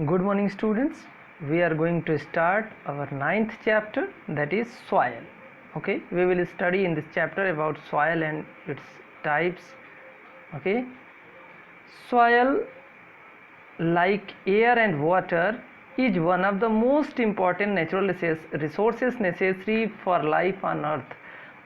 Good morning, students. We are going to start our 9th chapter, that is soil. Okay, we will study in this chapter about soil and its types. Okay, soil, like air and water, is one of the most important natural resources necessary for life on earth.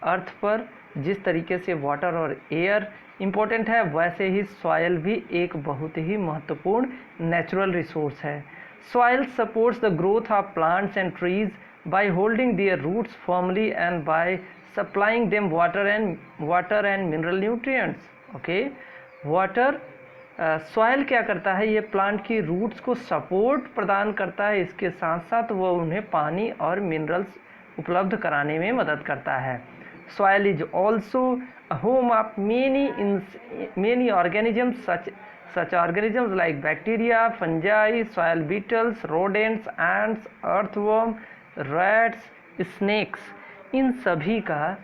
अर्थ पर जिस तरीके से water और air important है, वैसे ही soil भी एक बहुत ही महत्वपूर्ण नेचुरल रिसोर्स है. Soil supports the growth of plants and trees by holding their roots firmly and by supplying them water and mineral nutrients. Okay, water soil क्या करता है, ये प्लांट की रूट्स को सपोर्ट प्रदान करता है, इसके साथ साथ वो उन्हें पानी और मिनरल्स उपलब्ध कराने में मदद करता है. Soil is also a home of many organisms such organisms like bacteria, fungi, soil beetles, rodents, ants, earthworm, rats, snakes. इन सभी का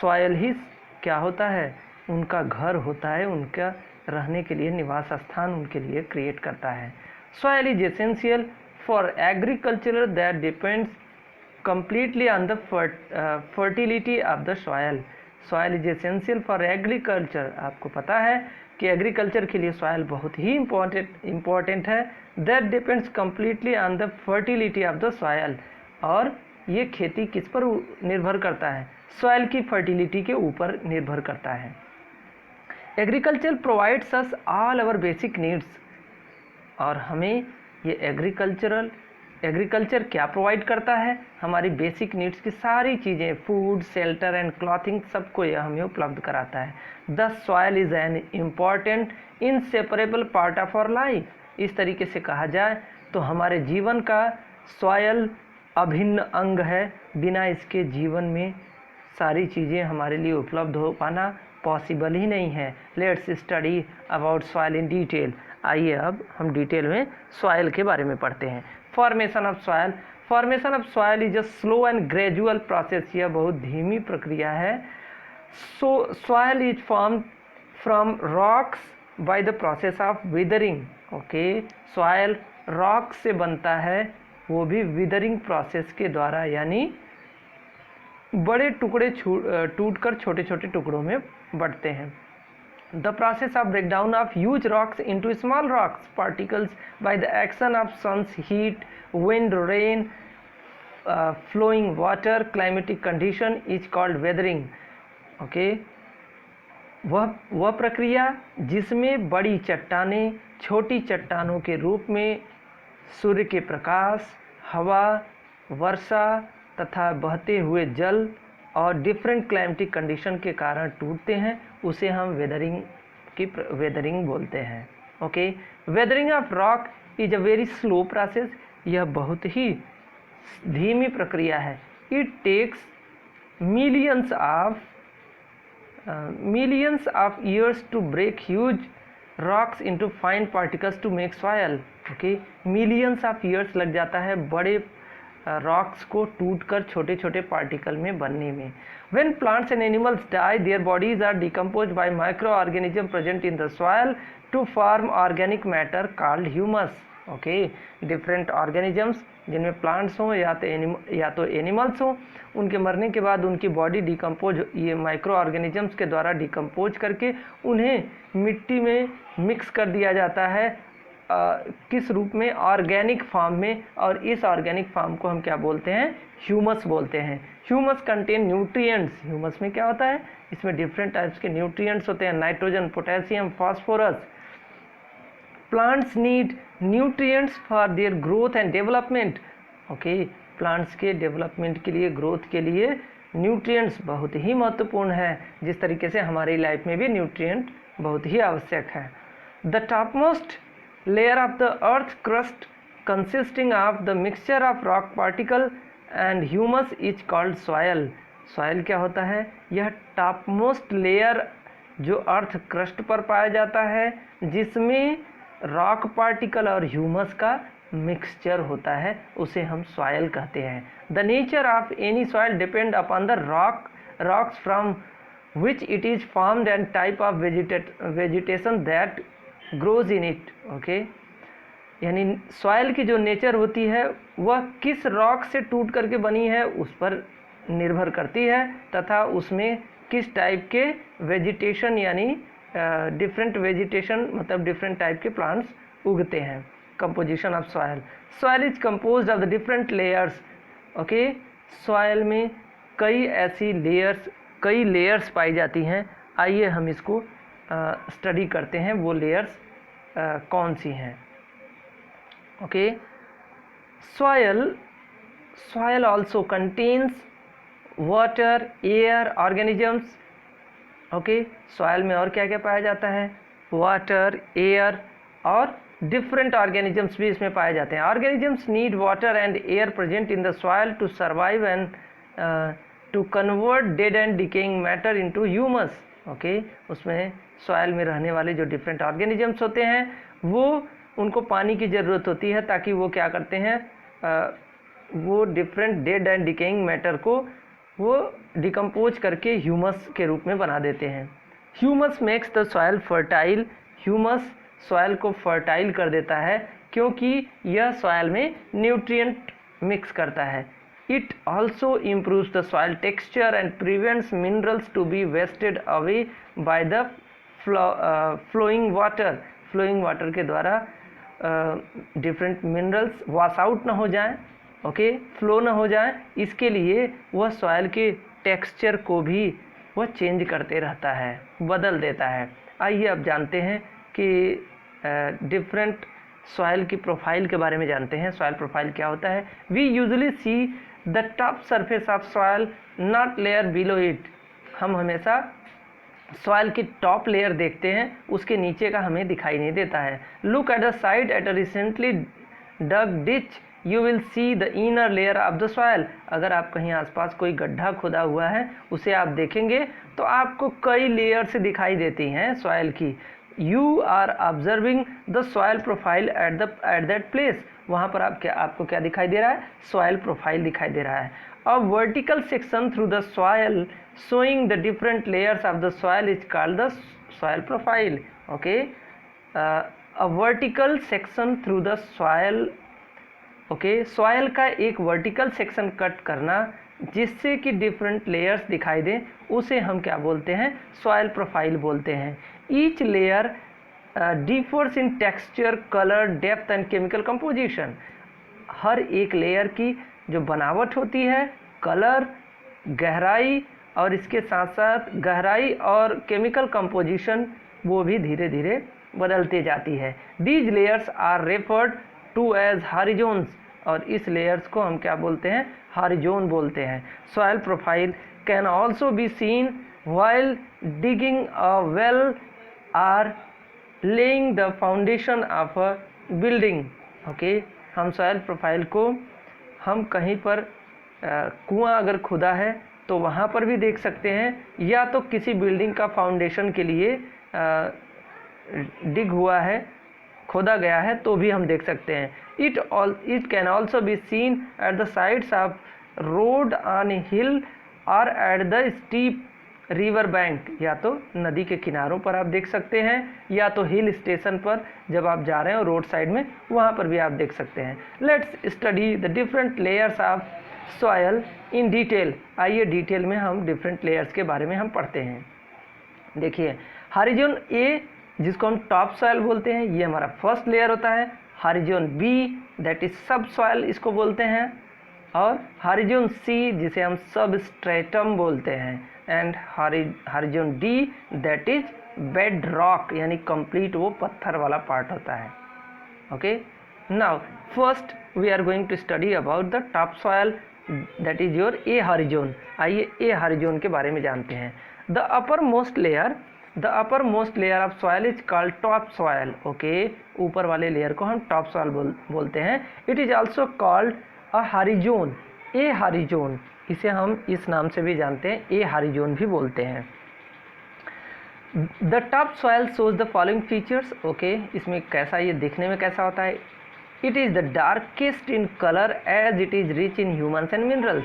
soil ही क्या होता है, उनका घर होता है, उनका रहने के लिए निवास स्थान उनके लिए क्रिएट करता है. Soil is essential for agriculture that depends completely on the fertility of the soil. Soil is essential for agriculture. आपको पता है कि एग्रीकल्चर के लिए सॉयल बहुत ही इम्पोर्टेंट है. That depends completely on the fertility of the soil. और ये खेती किस पर निर्भर करता है, सॉयल की फर्टिलिटी के ऊपर निर्भर करता है. Agriculture provides us all our basic needs. और हमें ये एग्रीकल्चर क्या प्रोवाइड करता है, हमारी बेसिक नीड्स की सारी चीज़ें, फूड, शेल्टर एंड क्लॉथिंग, सबको यह हमें उपलब्ध कराता है. The soil is an important inseparable part of our life. इस तरीके से कहा जाए तो हमारे जीवन का सॉयल अभिन्न अंग है. बिना इसके जीवन में सारी चीज़ें हमारे लिए उपलब्ध हो पाना पॉसिबल ही नहीं है. Let's study about soil in detail. आइए अब हम डिटेल में सॉयल के बारे में पढ़ते हैं. Formation of soil is a slow and gradual process. यह बहुत धीमी प्रक्रिया है. Soil is form from rocks by the process of withering. Okay, soil rock से बनता है, वो भी विदरिंग प्रोसेस के द्वारा, यानी बड़े टुकड़े टूटकर छोटे छोटे टुकड़ों में बढ़ते हैं. The process of breakdown of huge rocks into small rocks particles by the action of sun's heat, wind, rain, flowing water, climatic condition is called weathering. Okay, वह प्रक्रिया जिसमें बड़ी चट्टानें छोटी चट्टानों के रूप में सूर्य के प्रकाश, हवा, वर्षा तथा बहते हुए जल और डिफरेंट क्लाइमेटिक कंडीशन के कारण टूटते हैं, उसे हम वेदरिंग बोलते हैं. Okay, weathering of rock is a very slow process. यह बहुत ही धीमी प्रक्रिया है. It takes millions of years to break huge rocks into fine particles to make soil. Okay, millions of years लग जाता है बड़े रॉक्स को टूटकर छोटे छोटे पार्टिकल में बनने में. When plants and animals die, their bodies are decomposed by microorganisms present in the soil to form organic matter called humus. Okay, different organisms जिनमें प्लांट्स हों या तो एनिमल्स हों, उनके मरने के बाद उनकी बॉडी डिकम्पोज, ये माइक्रो ऑर्गेनिजम्स के द्वारा डिकम्पोज करके उन्हें मिट्टी में मिक्स कर दिया जाता है. किस रूप में, ऑर्गेनिक फॉर्म में. और इस ऑर्गेनिक फॉर्म को हम क्या बोलते हैं, ह्यूमस बोलते हैं. Humus contain nutrients. ह्यूमस में क्या होता है, इसमें डिफरेंट टाइप्स के न्यूट्रिएंट्स होते हैं, nitrogen, potassium, phosphorus. Plants need nutrients for their growth and development. Okay, plants के डेवलपमेंट के लिए, ग्रोथ के लिए न्यूट्रिएंट्स बहुत ही महत्वपूर्ण है, जिस तरीके से हमारी लाइफ में भी न्यूट्रिएंट बहुत ही आवश्यक है. The topmost layer of the earth crust consisting of the mixture of rock particle and humus is called soil. soil क्या होता है, यह टॉपमोस्ट लेयर जो अर्थ क्रस्ट पर पाया जाता है, जिसमें रॉक पार्टिकल और ह्यूमस का मिक्सचर होता है, उसे हम सॉयल कहते हैं. The nature of any soil depend upon the rocks from which it is formed and type of vegetation that grows in it. Okay, यानी सॉइल की जो नेचर होती है वह किस रॉक से टूट करके बनी है उस पर निर्भर करती है, तथा उसमें किस टाइप के वेजिटेशन यानी डिफरेंट वेजिटेशन मतलब डिफरेंट टाइप के प्लांट्स उगते हैं। Composition of soil, soil is composed of the different layers. Okay, soil में कई ऐसी लेयर्स पाई जाती हैं। आइए हम इसको स्टडी करते हैं, वो लेयर्स कौन सी हैं। Okay, soil also contains water, air, organisms. Okay, soil में और क्या क्या पाया जाता है, वाटर, एयर और डिफरेंट ऑर्गेनिजम्स भी इसमें पाए जाते हैं। Organisms need water and air present in the soil to survive and to convert dead and decaying matter into humus. Okay, उसमें सॉइल में रहने वाले जो डिफरेंट ऑर्गेनिजम्स होते हैं वो उनको पानी की ज़रूरत होती है ताकि वो क्या करते हैं, वो different dead and decaying matter को वो डिकम्पोज करके ह्यूमस के रूप में बना देते हैं। Humus makes the soil fertile, humus soil को फर्टाइल कर देता है क्योंकि यह सॉइल में न्यूट्रिएंट मिक्स करता है। It also improves the soil texture and prevents minerals to be wasted away by the flowing water. Flowing water के द्वारा डिफरेंट मिनरल्स वॉश आउट ना हो जाएं, ओके, फ्लो ना हो जाए, इसके लिए वह सॉइल के टेक्सचर को भी वह चेंज करते रहता है, बदल देता है। आइए अब जानते हैं कि डिफरेंट सॉइल की प्रोफाइल के बारे में जानते हैं। सॉइल प्रोफाइल क्या होता है। We usually see the top surface of soil not layer below it. हम हमेशा सॉइल की टॉप लेयर देखते हैं, उसके नीचे का हमें दिखाई नहीं देता है। Look at the side at a recently dug ditch, you will see the inner layer of the soil. अगर आप कहीं आसपास कोई गड्ढा खोदा हुआ है उसे आप देखेंगे तो आपको कई लेयर से दिखाई देती हैं सॉइल की। You are observing the soil profile at that place. वहाँ पर आपको क्या दिखाई दे रहा है, सॉइल प्रोफाइल दिखाई दे रहा है। A vertical section through the soil showing the different layers of the soil is called the soil profile. Okay, a vertical section through the soil. Okay, soil का एक वर्टिकल सेक्शन कट करना जिससे कि different layers दिखाई दें उसे हम क्या बोलते हैं, सॉइल प्रोफाइल बोलते हैं। Each layer differs in texture, colour, depth and chemical composition. हर एक लेयर की जो बनावट होती है, कलर, गहराई और इसके साथ साथ गहराई और केमिकल कंपोजिशन वो भी धीरे धीरे बदलती जाती है। These layers are referred to as horizons, और इस लेयर्स को हम क्या बोलते हैं, हॉरिजोन बोलते हैं। Soil profile can also be seen while digging a well or laying the foundation of a building. Okay, हम सॉइल प्रोफाइल को हम कहीं पर कुआं अगर खुदा है तो वहाँ पर भी देख सकते हैं, या तो किसी बिल्डिंग का फाउंडेशन के लिए डिग हुआ है, खोदा गया है तो भी हम देख सकते हैं। It can also be seen at the sides of road on a hill और at the steep river bank. या तो नदी के किनारों पर आप देख सकते हैं या तो हिल स्टेशन पर जब आप जा रहे हो रोड साइड में, वहाँ पर भी आप देख सकते हैं। Let's study the different layers of soil in detail. आइए डिटेल में हम डिफरेंट लेयर्स के बारे में हम पढ़ते हैं। देखिए, हॉरिजॉन ए जिसको हम टॉप सॉइल बोलते हैं, ये हमारा फर्स्ट लेयर होता है। हॉरिजॉन बी दैट इज सब सॉइल इसको बोलते हैं, और हॉरिजॉन सी जिसे हम सब स्ट्रेटम बोलते हैं, and horizon D that is bedrock, यानी कंप्लीट वो पत्थर वाला पार्ट होता है। Okay, now first we are going to study about the top soil that is your A horizon. आइए ए हॉरिजॉन के बारे में जानते हैं। The uppermost layer of soil is called top soil. Okay, ऊपर वाले लेयर को हम टॉप सॉइल बोलते हैं। It is also called A horizon, A horizon, इसे हम इस नाम से भी जानते हैं, ए हॉरिजॉन भी बोलते हैं। The top soil shows the following features. Okay, इसमें कैसा, ये दिखने में कैसा होता है। It is the darkest in colour as it is rich in humans and minerals.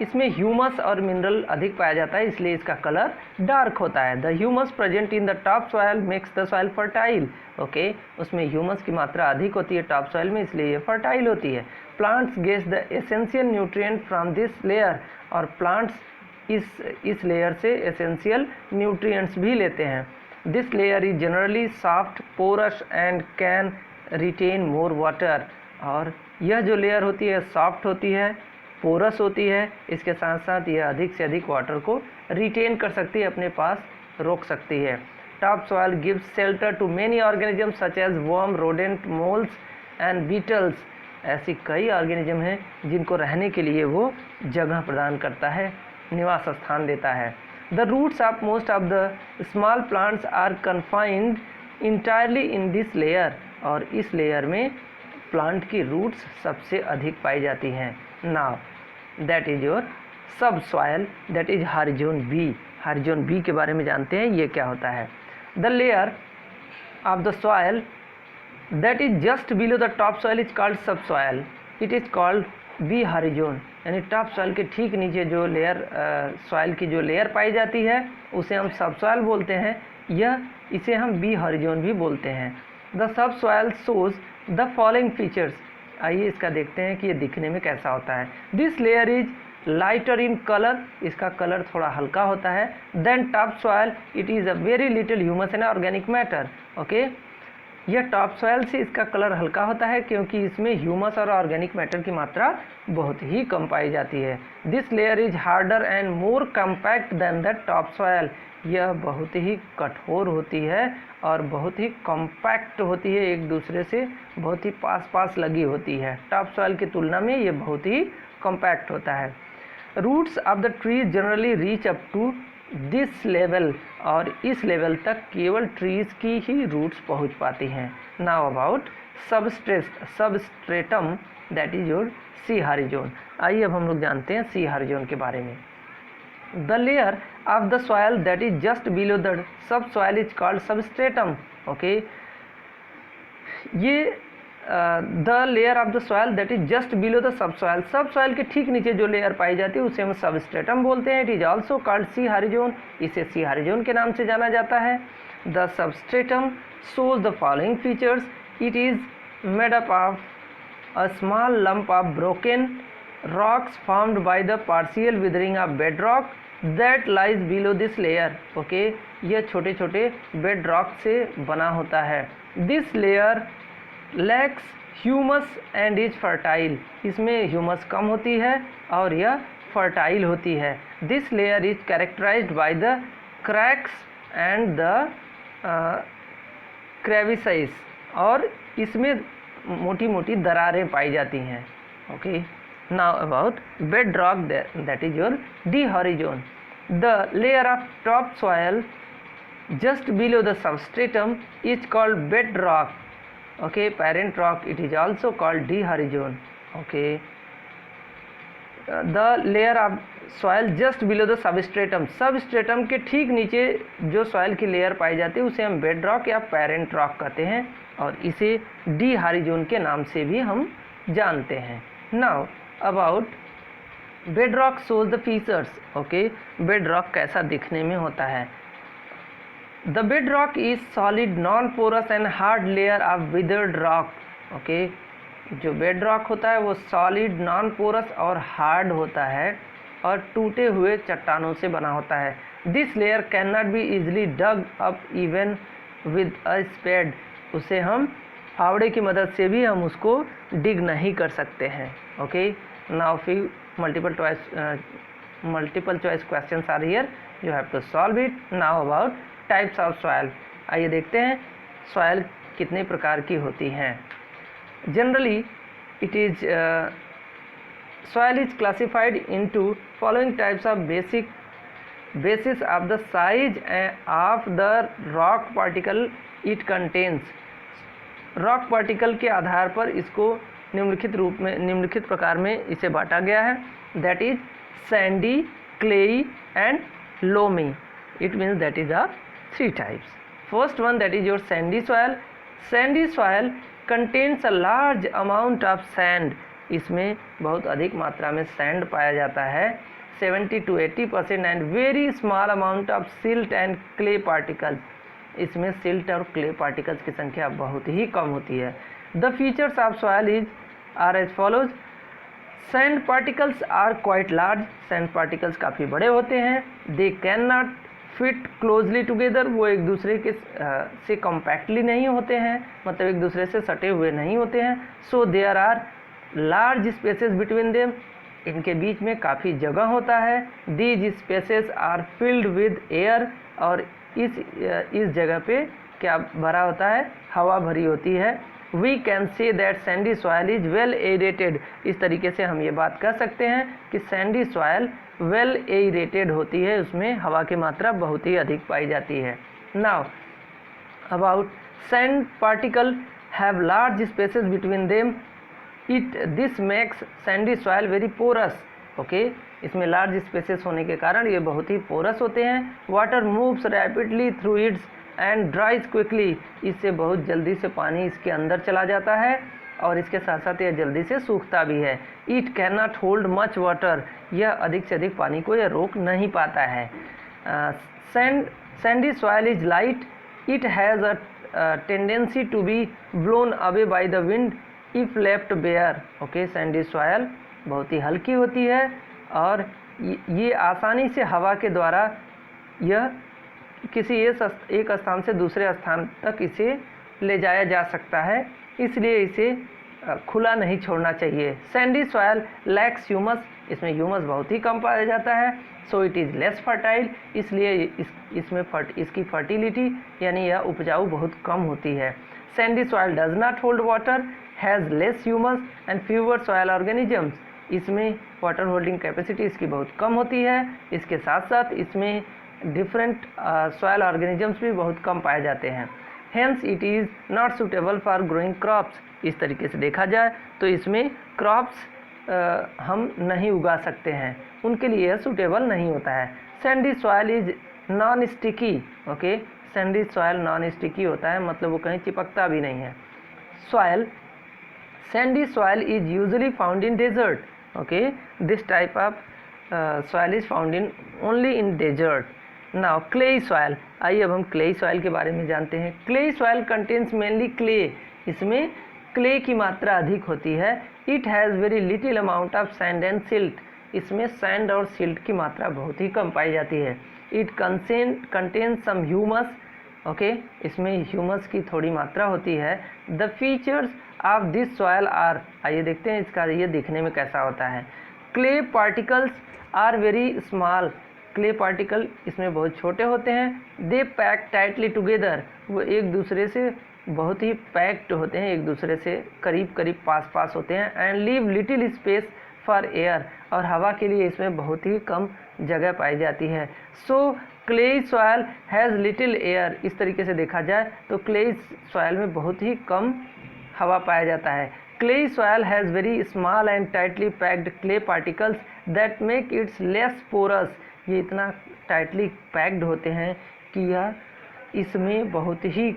इसमें ह्यूमस और मिनरल अधिक पाया जाता है, इसलिए इसका कलर डार्क होता है। The humus present in the top soil makes the soil fertile. Okay, उसमें ह्यूमस की मात्रा अधिक होती है टॉप सॉइल में, इसलिए ये फर्टाइल होती है। Plants get the essential nutrient from this layer, और प्लांट्स इस लेयर से एसेंशियल न्यूट्रिएंट्स भी लेते हैं। This layer is generally soft, porous and can retain more water. और यह जो लेयर होती है सॉफ्ट होती है, पोरस होती है, इसके साथ साथ यह अधिक से अधिक वाटर को रिटेन कर सकती है, अपने पास रोक सकती है। Top soil gives shelter to many organisms such as worm, rodent, moles and beetles. ऐसी कई ऑर्गेनिज्म हैं जिनको रहने के लिए वो जगह प्रदान करता है, निवास स्थान देता है। The roots of most of the small plants are confined entirely in this layer, और इस लेयर में प्लांट की रूट्स सबसे अधिक पाई जाती हैं। Now that is your sub soil, that is horizon B. Horizon B के बारे में जानते हैं, ये क्या होता है। The layer of the soil that is just below the top soil is called sub soil, it is called B horizon. यानी टॉप सॉइल के ठीक नीचे जो लेयर सॉइल की जो लेयर पाई जाती है उसे हम सब सॉइल बोलते हैं, इसे हम बी हॉरिजॉन भी बोलते हैं। The sub soil shows the following features. आइए इसका देखते हैं कि ये दिखने में कैसा होता है। This layer is lighter in colour, इसका कलर थोड़ा हल्का होता है। Then top soil it is a very little humus and organic matter. Okay, यह टॉप सॉइल से इसका कलर हल्का होता है क्योंकि इसमें ह्यूमस और ऑर्गेनिक मैटर की मात्रा बहुत ही कम पाई जाती है। This layer is harder and more compact than the top soil, यह बहुत ही कठोर होती है और बहुत ही कॉम्पैक्ट होती है, एक दूसरे से बहुत ही पास पास लगी होती है। टॉप सॉइल की तुलना में ये बहुत ही कॉम्पैक्ट होता है। Roots of the trees generally reach up to this level, और इस लेवल तक केवल ट्रीज की ही रूट्स पहुंच पाती हैं। Now about substratum that is your C horizon. आइए अब हम लोग जानते हैं सी हॉरिजॉन के बारे में। The layer of the soil that is just below the sub soil is called substratum. Okay, ये the layer of the soil that is just below the sub soil के ठीक नीचे जो लेयर पाई जाती है उसे हम सबस्ट्रेटम बोलते हैं। It is also called C horizon, इसे सी हॉरिजॉन के नाम से जाना जाता है। The substratum shows the following features. It is made up of a small lump of broken rocks formed by the partial withering of bedrock that lies below this layer. Okay, यह छोटे छोटे bed rock से बना होता है। This layer lacks humus and is fertile, इसमें humus कम होती है और यह फर्टाइल होती है। This layer is characterized by the cracks and the crevices, और इसमें मोटी मोटी दरारें पाई जाती हैं। Okay, now about bedrock, that is your D horizon. The layer of top soil just below the substratum is called bedrock. Okay, parent rock, it is also called D horizon. Okay, the layer of soil just below the substratum के ठीक नीचे जो soil की layer पाई जाती है उसे हम bedrock या parent rock कहते हैं, और इसे D horizon के नाम से भी हम जानते हैं। Now about bedrock shows the features. Okay, bedrock कैसा दिखने में होता है। The bedrock is solid non porous and hard layer of weathered rock. Okay, जो बेडरॉक होता है वो सॉलिड नॉन पोरस और हार्ड होता है और टूटे हुए चट्टानों से बना होता है। This layer can not be easily dug up even with a spade, उसे हम फावड़े की मदद से भी हम उसको डिग नहीं कर सकते हैं। Okay, now few multiple choice questions are here, you have to solve it. Now about types of soil, आइए देखते हैं soil कितने प्रकार की होती हैं। Generally it is soil is classified into following types of basis of the size of the rock particle it contains. Rock particle के आधार पर इसको निम्नलिखित प्रकार में इसे बांटा गया है। That is sandy, clayey and loamy. It means that is of 3 types. First one that is your sandy soil. Sandy soil contains a large amount of sand, इसमें बहुत अधिक मात्रा में सैंड पाया जाता है 70 to 80% and very small amount of silt and clay particles. इसमें silt और क्ले पार्टिकल्स की संख्या बहुत ही कम होती है। The features of soil are as follows. Sand particles are quite large, sand particles काफ़ी बड़े होते हैं। They can not fit closely together, वो एक दूसरे के से कॉम्पैक्टली नहीं होते हैं, मतलब एक दूसरे से सटे हुए नहीं होते हैं। So there are large spaces between them, इनके बीच में काफ़ी जगह होता है। These spaces are filled with air, और इस जगह पे क्या भरा होता है, हवा भरी होती है। We can say that sandy soil is well aerated, इस तरीके से हम ये बात कह सकते हैं कि सैंडी सॉयल वेल एरेटेड होती है, उसमें हवा की मात्रा बहुत ही अधिक पाई जाती है। Now about sand particle have large spaces between them, this makes sandy soil very porous. Okay, इसमें लार्ज स्पेसेस होने के कारण ये बहुत ही पोरस होते हैं। Water moves rapidly through its and dries quickly, इससे बहुत जल्दी से पानी इसके अंदर चला जाता है और इसके साथ साथ यह जल्दी से सूखता भी है। It can not hold much water, यह अधिक से अधिक पानी को यह रोक नहीं पाता है। Sandy soil is light, it has a tendency to be blown away by the wind if left bare. Okay, sandy soil बहुत ही हल्की होती है और ये आसानी से हवा के द्वारा यह किसी एक स्थान से दूसरे स्थान तक इसे ले जाया जा सकता है, इसलिए इसे खुला नहीं छोड़ना चाहिए। सैंडी सॉयल लैक्स ह्यूमस, इसमें ह्यूमस बहुत ही कम पाया जाता है। So it is less fertile, इसलिए इसमें इसकी फर्टिलिटी यानी यह उपजाऊ बहुत कम होती है। Sandy soil does not hold water, has less humus and fewer soil organisms, इसमें वाटर होल्डिंग कैपेसिटी इसकी बहुत कम होती है। इसके साथ साथ इसमें डिफरेंट सॉयल ऑर्गेनिजम्स भी बहुत कम पाए जाते हैं। Hence it is not suitable for growing crops, इस तरीके से देखा जाए तो इसमें क्रॉप्स हम नहीं उगा सकते हैं, उनके लिए यह सूटेबल नहीं होता है। Sandy soil is non sticky. Okay, sandy soil non sticky होता है, मतलब वो कहीं चिपकता भी नहीं है। Soil sandy soil is usually found in desert. Okay, this type of soil is found in only in desert. Now clayey soil, आइए अब हम क्लेई सॉयल के बारे में जानते हैं। Clayey soil contains mainly clay, इसमें क्ले की मात्रा अधिक होती है। It has very little amount of sand and silt, इसमें सैंड और सिल्ट की मात्रा बहुत ही कम पाई जाती है। It contains some humus, okay, इसमें ह्यूमस की थोड़ी मात्रा होती है। The features of this soil are, आइए देखते हैं इसका ये दिखने में कैसा होता है। Clay particles are very small, clay particle इसमें बहुत छोटे होते हैं। दे पैक टाइटली टुगेदर, वो एक दूसरे से बहुत ही पैक्ड होते हैं, एक दूसरे से करीब करीब पास होते हैं। And leave little space for air, और हवा के लिए इसमें बहुत ही कम जगह पाई जाती है। So clayey soil has little air, इस तरीके से देखा जाए तो क्लेई सॉयल में बहुत ही कम हवा पाया जाता है। Clayey soil has very small and tightly packed clay particles that make its less porous, ये इतना टाइटली पैक्ड होते हैं कि यह इसमें बहुत ही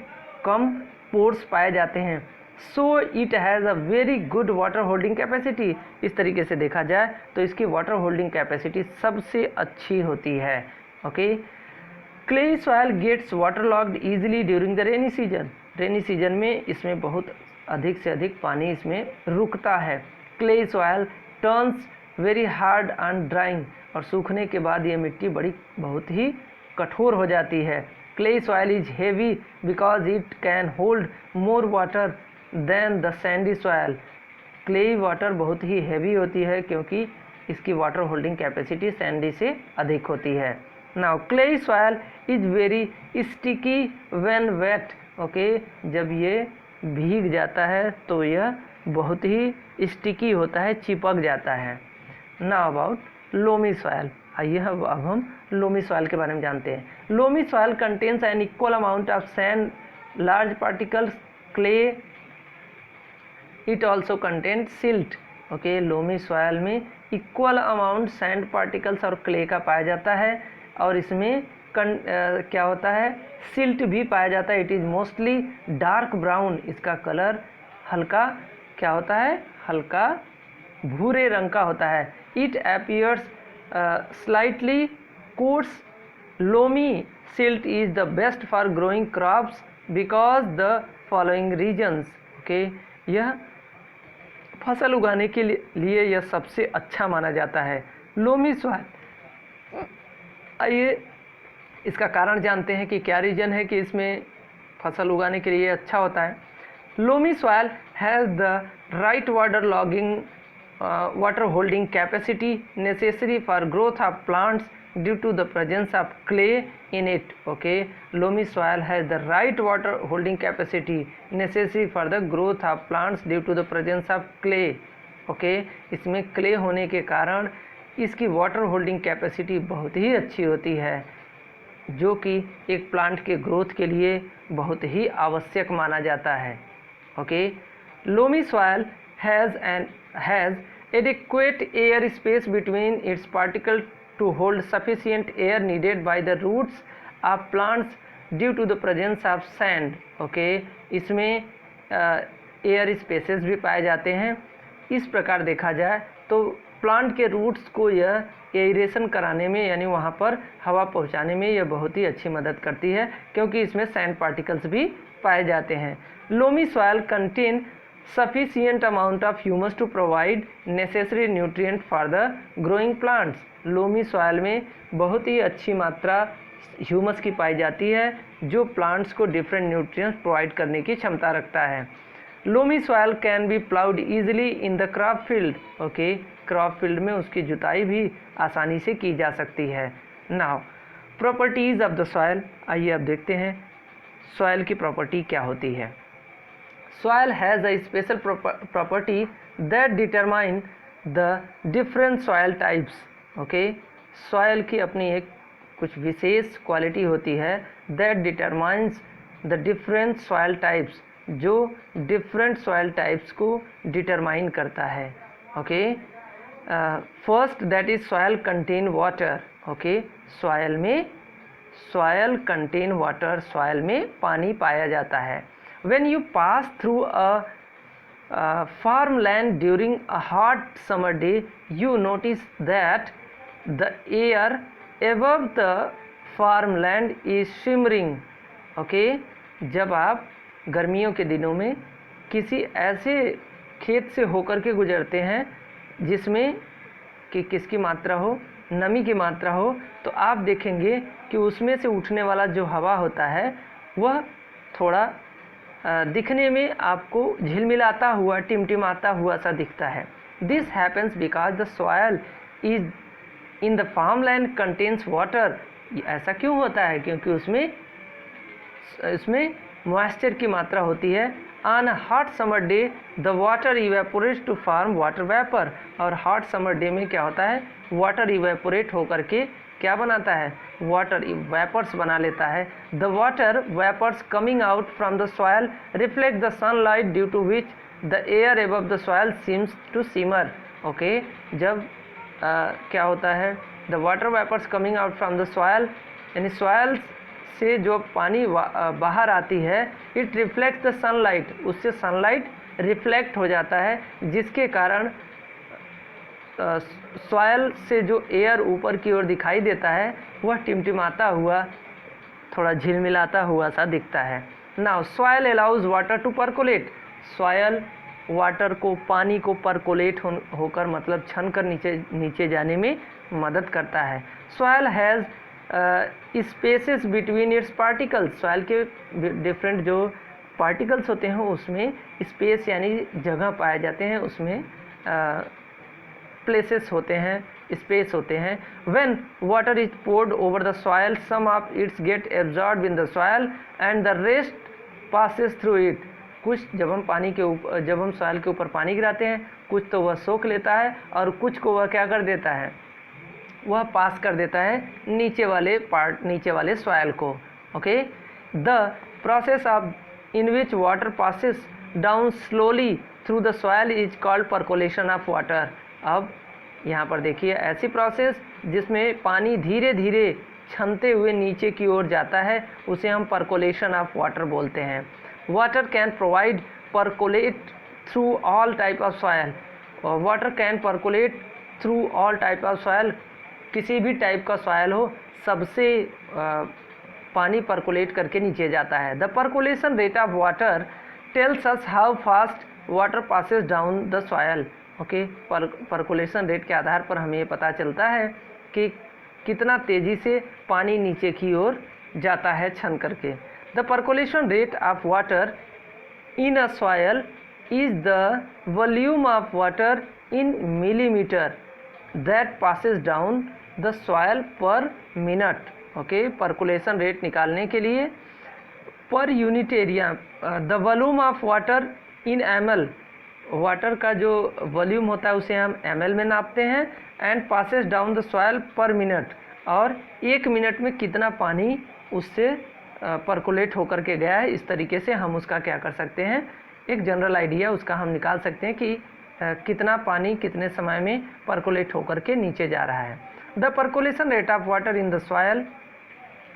कम पोर्स पाए जाते हैं। So it has a very good water holding capacity, इस तरीके से देखा जाए तो इसकी वाटर होल्डिंग कैपेसिटी सबसे अच्छी होती है। Okay, clayey soil gets water locked easily during the rainy season, rainy season में इसमें बहुत अधिक से अधिक पानी इसमें रुकता है। Clayey soil turns very hard on drying, और सूखने के बाद ये मिट्टी बहुत ही कठोर हो जाती है। Clayey soil is heavy because it can hold more water than the sandy soil, clayey water बहुत ही हेवी होती है क्योंकि इसकी वाटर होल्डिंग कैपेसिटी सैंडी से अधिक होती है। Now clayey soil is very sticky when wet, okay, जब ये भीग जाता है तो यह बहुत ही स्टिकी होता है, चिपक जाता है। नाउ अबाउट लोमी सॉयल, आइए अब हम लोमी सॉयल के बारे में जानते हैं। Loamy soil contains an equal amount of sand, large particles, clay, it also contains silt. Okay, loamy soil में इक्वल अमाउंट सैंड पार्टिकल्स और क्ले का पाया जाता है, और इसमें क्या होता है, सिल्ट भी पाया जाता है। It is mostly dark brown, इसका कलर हल्का क्या होता है, हल्का भूरे रंग का होता है। It appears slightly coarse. Loamy silt is the best for growing crops because the following reasons. Okay, यह फसल उगाने के लिए यह सबसे अच्छा माना जाता है। लोमी सॉइल, आइए इसका कारण जानते हैं कि क्या रीजन है कि इसमें फसल उगाने के लिए अच्छा होता है। Loamy soil has the right water holding capacity necessary for growth of plants due to the presence of clay in it. Okay, loamy soil has the right water holding capacity necessary for the growth of plants due to the presence of clay. Okay, इसमें clay होने के कारण इसकी water holding capacity बहुत ही अच्छी होती है, जो कि एक प्लांट के ग्रोथ के लिए बहुत ही आवश्यक माना जाता है। Okay, loamy soil has adequate air space between its particles to hold sufficient air needed by the roots of plants due to the presence of sand. Okay, इसमें एयर स्पेसेस भी पाए जाते हैं। इस प्रकार देखा जाए तो प्लांट के रूट्स को यह एयरेशन कराने में, यानी वहाँ पर हवा पहुँचाने में यह बहुत ही अच्छी मदद करती है, क्योंकि इसमें सैंड पार्टिकल्स भी पाए जाते हैं। Loamy soil contain sufficient amount of humus to provide necessary nutrient for the growing plants. Loamy soil में बहुत ही अच्छी मात्रा ह्यूमस की पाई जाती है, जो प्लांट्स को डिफरेंट न्यूट्रिएंट्स प्रोवाइड करने की क्षमता रखता है। Loamy soil can be ploughed easily in the crop field. Okay, crop field में उसकी जुताई भी आसानी से की जा सकती है। Now properties of the soil, आइए अब देखते हैं सॉइल की प्रॉपर्टी क्या होती है। Soil has a special property that determine the different soil types. Okay, soil की अपनी एक कुछ विशेष क्वालिटी होती है that determines the different soil types, जो different soil types को determine करता है। Okay, first that is soil contain water. Okay, soil contain water, soil में पानी पाया जाता है। When you pass through a farmland during a hot summer day, you notice that the air above the farmland is shimmering. Okay, जब आप गर्मियों के दिनों में किसी ऐसे खेत से होकर के गुजरते हैं जिसमें कि किसकी मात्रा हो, नमी की मात्रा हो, तो आप देखेंगे कि उसमें से उठने वाला जो हवा होता है वह थोड़ा दिखने में आपको झिलमिलाता हुआ, टिमटिमाता हुआ सा दिखता है। This happens because the soil is in the farmland contains water. ऐसा क्यों होता है? क्योंकि उसमें मॉइस्चर की मात्रा होती है। On hot summer day the water evaporates to form water vapour. और हॉट समर डे में क्या होता है? वाटर इवेपोरेट होकर के क्या बनाता है? वाटर वेपर्स बना लेता है। The water vapours coming out from the soil reflect the sunlight due to which the air above the soil seems to simmer. Okay, जब क्या होता है? The water vapours coming out from the soil, यानी soil से जो पानी बाहर आती है, इट रिफ्लेक्ट द सनलाइट, उससे सनलाइट रिफ्लेक्ट हो जाता है, जिसके कारण सॉयल से जो एयर ऊपर की ओर दिखाई देता है वह टिमटिमाता हुआ, थोड़ा झिलमिलाता हुआ सा दिखता है। Now soil allows water to percolate. Soil water को, पानी को परकोलेट होकर मतलब छन कर नीचे जाने में मदद करता है। Soil has spaces between its particles. Soil के डिफरेंट जो पार्टिकल्स होते हैं उसमें स्पेस यानी जगह पाए जाते हैं, उसमें प्लेसेस होते हैं, स्पेस होते हैं। When water is poured over the soil, some of its get absorb in the soil and the rest passes through it. कुछ जब हम सॉयल के ऊपर पानी गिराते हैं, कुछ तो वह सोख लेता है और कुछ को वह क्या कर देता है? वह पास कर देता है नीचे वाले सॉयल को। Okay, the process of in which water passes down slowly through the soil is called percolation of water. अब यहाँ पर देखिए, ऐसी प्रोसेस जिसमें पानी धीरे धीरे छनते हुए नीचे की ओर जाता है, उसे हम परकोलेशन ऑफ वाटर बोलते हैं। Water can provide percolate through all type of soil. Water can percolate through all type of soil, किसी भी टाइप का सॉयल हो सबसे पानी परकोलेट करके नीचे जाता है। The percolation rate of water tells us how fast water passes down the soil. Okay, percolation rate के आधार पर हमें ये पता चलता है कि कितना तेज़ी से पानी नीचे की ओर जाता है छन करके। The percolation rate of water in a soil is the volume of water in millimetre that passes down the soil पर मिनट। ओके, परकोलेशन रेट निकालने के लिए per unit area the volume of water in ml, water का जो volume होता है उसे हम ml में नापते हैं, and passes down the soil पर मिनट, और एक मिनट में कितना पानी उससे परकोलेट होकर के गया है। इस तरीके से हम उसका क्या कर सकते हैं, एक जनरल आइडिया उसका हम निकाल सकते हैं कि कितना पानी कितने समय में परकोलेट होकर के नीचे जा रहा है। The percolation rate of water in the soil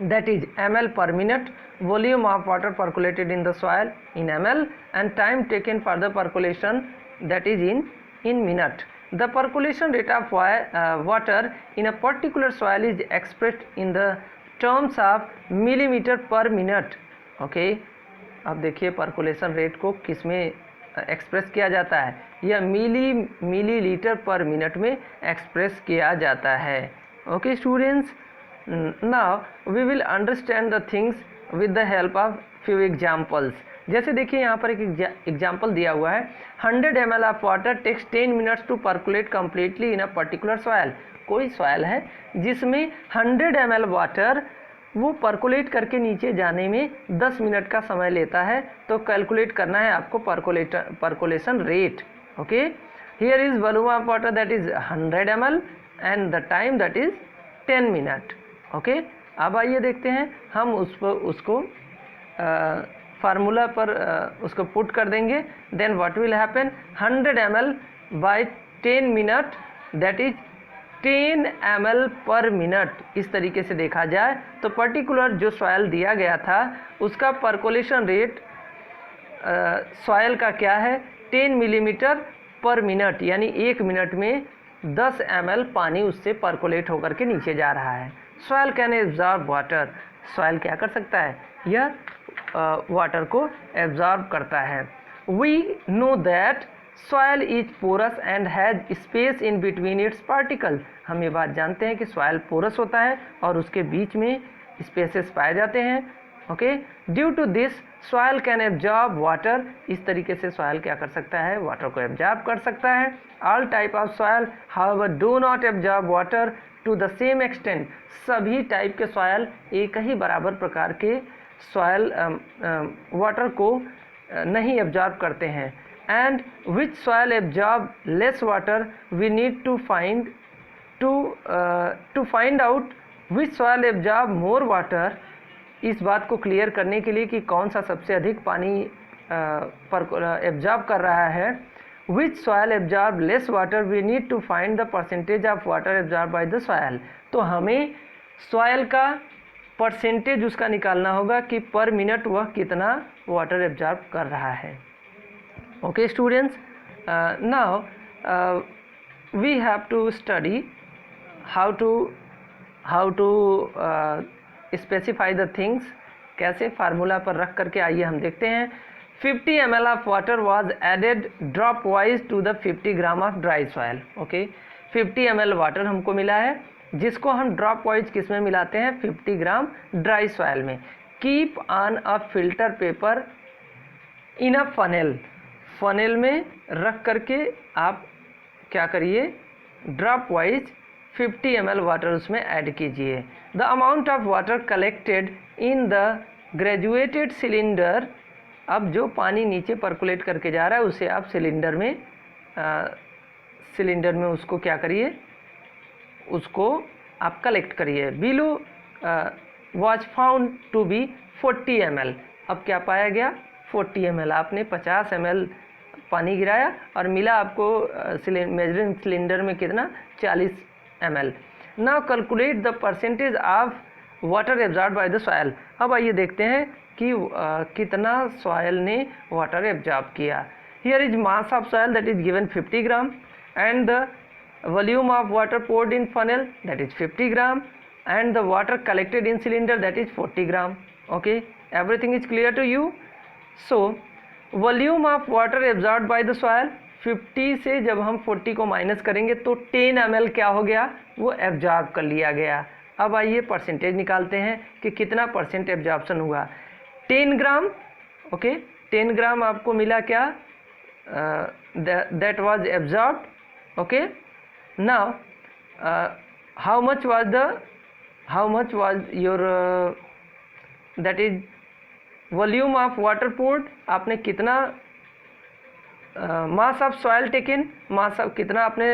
that is ml per minute, volume of water percolated in the soil in ml, and time taken for the percolation that is in minute. The percolation rate of water in a particular soil is expressed in the terms of millimeter per minute. Okay, अब देखिए percolation rate को किस में express किया जाता है, यह millilitre पर मिनट में एक्सप्रेस किया जाता है। Okay students, now we will understand the things with the help of few examples। जैसे देखिए यहाँ पर एक एग्जाम्पल दिया हुआ है, 100 ml of water takes 10 minutes to percolate completely in a particular soil। कोई सॉयल है जिसमें 100 ml वाटर वो परकोलेट करके नीचे जाने में 10 मिनट का समय लेता है, तो कैलकुलेट करना है आपको percolation rate. Okay, here is volume of water that is 100 ml and the time that is 10 minute. Okay, अब आइए देखते हैं हम उसको फार्मूला पर उसको पुट कर देंगे। Then what will happen, 100 ml by 10 minute that is 10 ml per minute. इस तरीके से देखा जाए तो पर्टिकुलर जो सॉयल दिया गया था उसका परकोलेशन रेट सॉयल का क्या है, 10 मिलीमीटर पर मिनट, यानी एक मिनट में 10 ml पानी उससे परकोलेट होकर के नीचे जा रहा है। Soil can absorb water, soil क्या कर सकता है, यह वाटर को एब्जॉर्ब करता है। We know that soil is porous and has space in between its particle. हम ये बात जानते हैं कि सॉयल पोरस होता है और उसके बीच में स्पेसेस पाए जाते हैं। Okay, due to this soil can absorb water, इस तरीके से सॉयल क्या कर सकता है, वाटर को एब्जॉर्ब कर सकता है। All type of soil however do not absorb water to the same extent, सभी टाइप के सॉयल एक ही बराबर प्रकार के सॉयल वाटर को नहीं एब्जॉर्ब करते हैं। And which soil absorb less water, we need to find out which soil absorb more water. इस बात को क्लियर करने के लिए कि कौन सा सबसे अधिक पानी एब्जॉर्ब कर रहा है, which soil absorb less water, we need to find the percentage of water absorb by the soil. तो हमें सॉयल का परसेंटेज उसका निकालना होगा कि पर मिनट वह कितना वाटर एब्जॉर्ब कर रहा है। Okay students, now we have to study how to specify the things, कैसे फार्मूला पर रख करके आइए हम देखते हैं। 50 ml of water was added drop wise to the 50 gram of dry soil. Okay, 50 ml water हमको मिला है जिसको हम ड्रॉप वाइज किस में मिलाते हैं, 50 ग्राम ड्राई सॉयल में। Keep on a filter paper in a funnel में रख करके आप क्या करिए, ड्रॉप वाइज 50 ml वाटर उसमें ऐड कीजिए। The amount of water collected in the graduated cylinder, अब जो पानी नीचे परकुलेट करके जा रहा है उसे आप सिलेंडर में उसको क्या करिए, उसको आप कलेक्ट करिए। Below was found to be 40 ml, अब क्या पाया गया, 40 ml। आपने 50 ml पानी गिराया और मिला आपको मेजरिंग सिलेंडर में कितना, 40 ml। Now calculate the percentage of water absorb by the soil. अब आइए देखते हैं कि कितना सॉयल ने वाटर एब्जॉर्ब किया। Here is mass of soil that is given 50 gram and the volume of water poured in funnel, that is 50 gram, and the water collected in cylinder, that is 40 gram. Okay, everything is clear to you? So volume of water absorb by the soil, 50 से जब हम 40 को minus करेंगे तो 10 ml क्या हो गया, वो एब्जॉर्ब कर लिया गया। अब आइए परसेंटेज निकालते हैं कि कितना परसेंट एब्जॉर्प्शन हुआ। 10 ग्राम, ओके, 10 ग्राम आपको मिला क्या, that was absorbed, okay. Now how much was your that is volume of water poured, आपने कितना mass of soil taken, mass of कितना आपने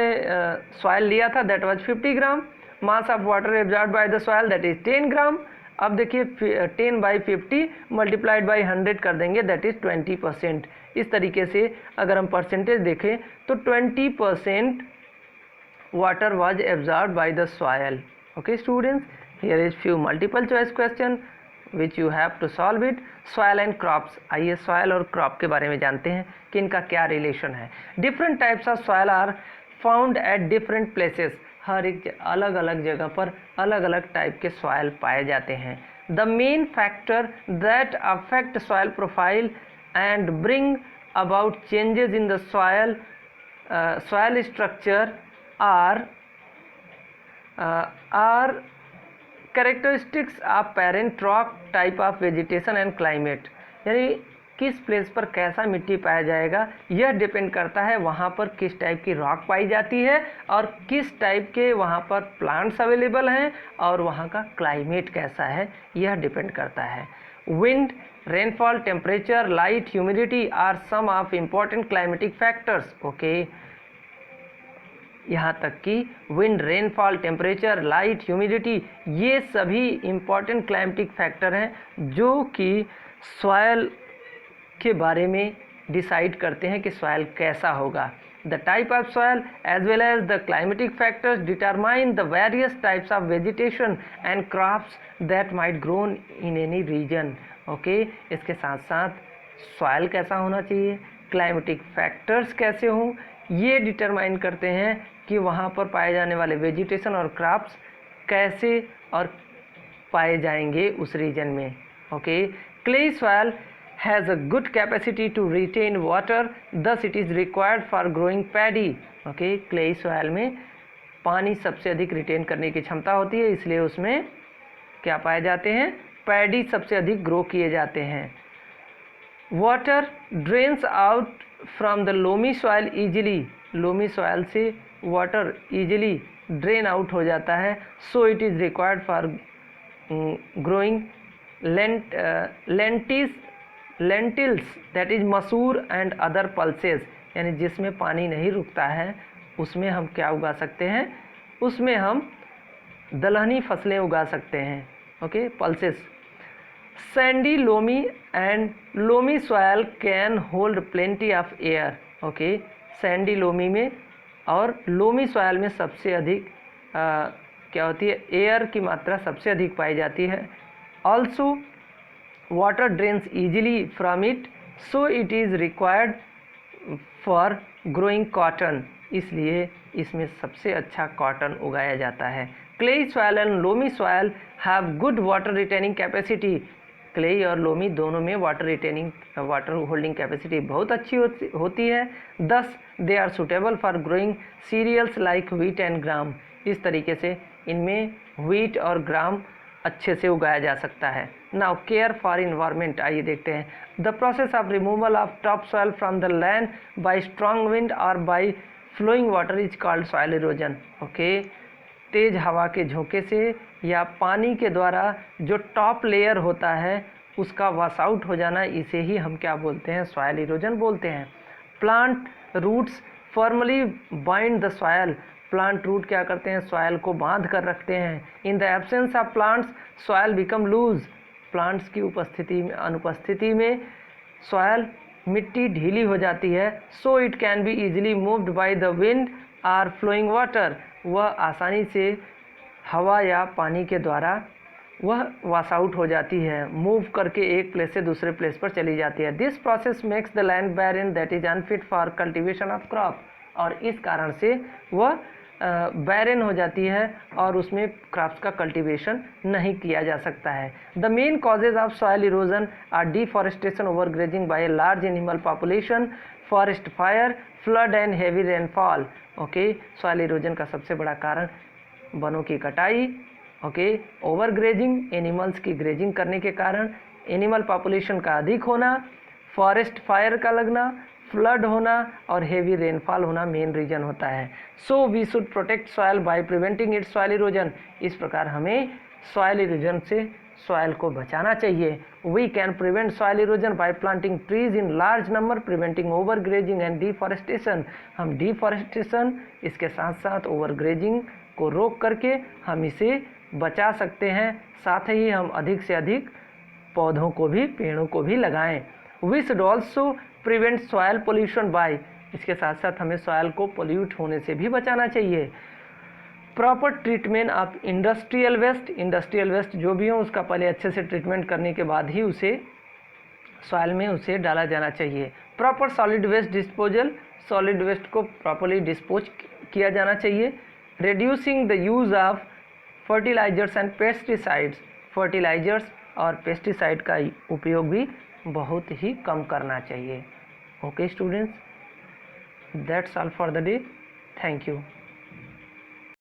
सॉयल लिया था, that was 50 gram. Mass of water absorbed by the soil, that is 10 gram. अब देखिए 10 by 50 multiplied by 100 कर देंगे, दैट इज 20%। इस तरीके से अगर हम परसेंटेज देखें तो 20% water was absorbed by the soil. Okay students, here is few multiple choice question which you have to solve it. Soil and crops, आइए सॉयल और क्रॉप के बारे में जानते हैं कि इनका क्या रिलेशन है। Different types of soil are found at different places, हर एक अलग अलग जगह पर अलग अलग टाइप के सॉयल पाए जाते हैं। The main factor that affect soil profile and bring about changes in the soil structure are characteristics of parent rock, type of vegetation and climate, यानी किस प्लेस पर कैसा मिट्टी पाया जाएगा यह डिपेंड करता है वहाँ पर किस टाइप की रॉक पाई जाती है और किस टाइप के वहाँ पर प्लांट्स अवेलेबल हैं और वहाँ का क्लाइमेट कैसा है, यह डिपेंड करता है। Wind, rainfall, temperature, light, humidity are some of important climatic factors. Okay, यहाँ तक कि wind, rainfall, temperature, light, humidity, ये सभी इम्पॉर्टेंट क्लाइमेटिक फैक्टर हैं जो कि सॉयल के बारे में डिसाइड करते हैं कि सॉयल कैसा होगा। The type of soil as well as the climatic factors determine the various types of vegetation and crops that might grown in any region. Okay, इसके साथ साथ सॉयल कैसा होना चाहिए, क्लाइमेटिक फैक्टर्स कैसे हों, ये डिटरमाइन करते हैं कि वहाँ पर पाए जाने वाले वेजिटेशन और क्रॉप्स कैसे और पाए जाएंगे उस रीजन में। Okay, clay soil has a good capacity to retain water, thus it is required for growing paddy. Okay, clay soil में पानी सबसे अधिक रिटेन करने की क्षमता होती है, इसलिए उसमें क्या पाए जाते हैं, पैडी सबसे अधिक ग्रो किए जाते हैं। Water drains out from the loamy soil easily, loamy soil से वाटर ईजिली ड्रेन आउट हो जाता है, so it is required for growing lentils that is मसूर एंड अदर पल्सेस, यानी जिसमें पानी नहीं रुकता है उसमें हम क्या उगा सकते हैं, उसमें हम दलहनी फसलें उगा सकते हैं। Okay, pulses. Sandy, loamy and loamy soil can hold plenty of air. Okay, Sandy, loamy में और लोमी सॉयल में सबसे अधिक क्या होती है, एयर की मात्रा सबसे अधिक पाई जाती है। Also water drains easily from it, so it is required for growing cotton, इसलिए इसमें सबसे अच्छा कॉटन उगाया जाता है। clay soil and loamy soil have good water retaining capacity, clay और लोमी दोनों में वाटर होल्डिंग कैपेसिटी बहुत अच्छी होती है। thus they are suitable for growing cereals like wheat and gram, इस तरीके से इनमें wheat और ग्राम अच्छे से उगाया जा सकता है। नाउ केयर फॉर इन्वायरमेंट, आइए देखते हैं। The process of removal of top soil from the land by strong wind और by flowing water is called soil erosion. Okay, तेज हवा के झोंके से या पानी के द्वारा जो टॉप लेयर होता है उसका वॉश आउट हो जाना, इसे ही हम क्या बोलते हैं, सॉइल इरोजन बोलते हैं। Plant roots formally bind the soil, plant root क्या करते हैं, सॉयल को बांध कर रखते हैं। In the absence of plants soil become loose, plants की अनुपस्थिति में सॉयल मिट्टी ढीली हो जाती है। So it can be easily moved by the wind or flowing water, वह आसानी से हवा या पानी के द्वारा वह वॉश आउट हो जाती है, मूव करके एक प्लेस से दूसरे प्लेस पर चली जाती है। This process makes the land barren that is unfit for cultivation of crop. और इस कारण से वह बैरन हो जाती है और उसमें क्रॉप्स का कल्टीवेशन नहीं किया जा सकता है। The main causes of soil erosion are deforestation, overgrazing by a large animal population, forest fire, flood and heavy rainfall. Okay, soil erosion का सबसे बड़ा कारण वनों की कटाई, ओके, ओवरग्रेजिंग, एनिमल्स की ग्रेजिंग करने के कारण, एनिमल पॉपुलेशन का अधिक होना, फॉरेस्ट फायर का लगना, फ्लड होना और हेवी रेनफॉल होना मेन रीजन होता है। So we should protect soil by preventing its soil erosion. इस प्रकार हमें सॉइल इरोजन से सॉइल को बचाना चाहिए। We can prevent soil erosion by planting trees in large number, preventing overgrazing and deforestation. हम डिफॉरेस्टेशन इसके साथ साथ ओवरग्रेजिंग को रोक करके हम इसे बचा सकते हैं। साथ ही हम अधिक से अधिक पौधों को भी, पेड़ों को भी लगाएं। We should also prevent soil pollution by, इसके साथ साथ हमें सॉयल को पोल्यूट होने से भी बचाना चाहिए। Proper treatment of industrial waste, industrial waste जो भी हो उसका पहले अच्छे से ट्रीटमेंट करने के बाद ही उसे सॉयल में उसे डाला जाना चाहिए। Proper solid waste disposal, solid waste को प्रॉपरली डिस्पोज किया जाना चाहिए। Reducing the use of fertilisers and pesticides, fertilisers और पेस्टिसाइड का उपयोग भी बहुत ही कम करना चाहिए। Okay students, that's all for the day. Thank you.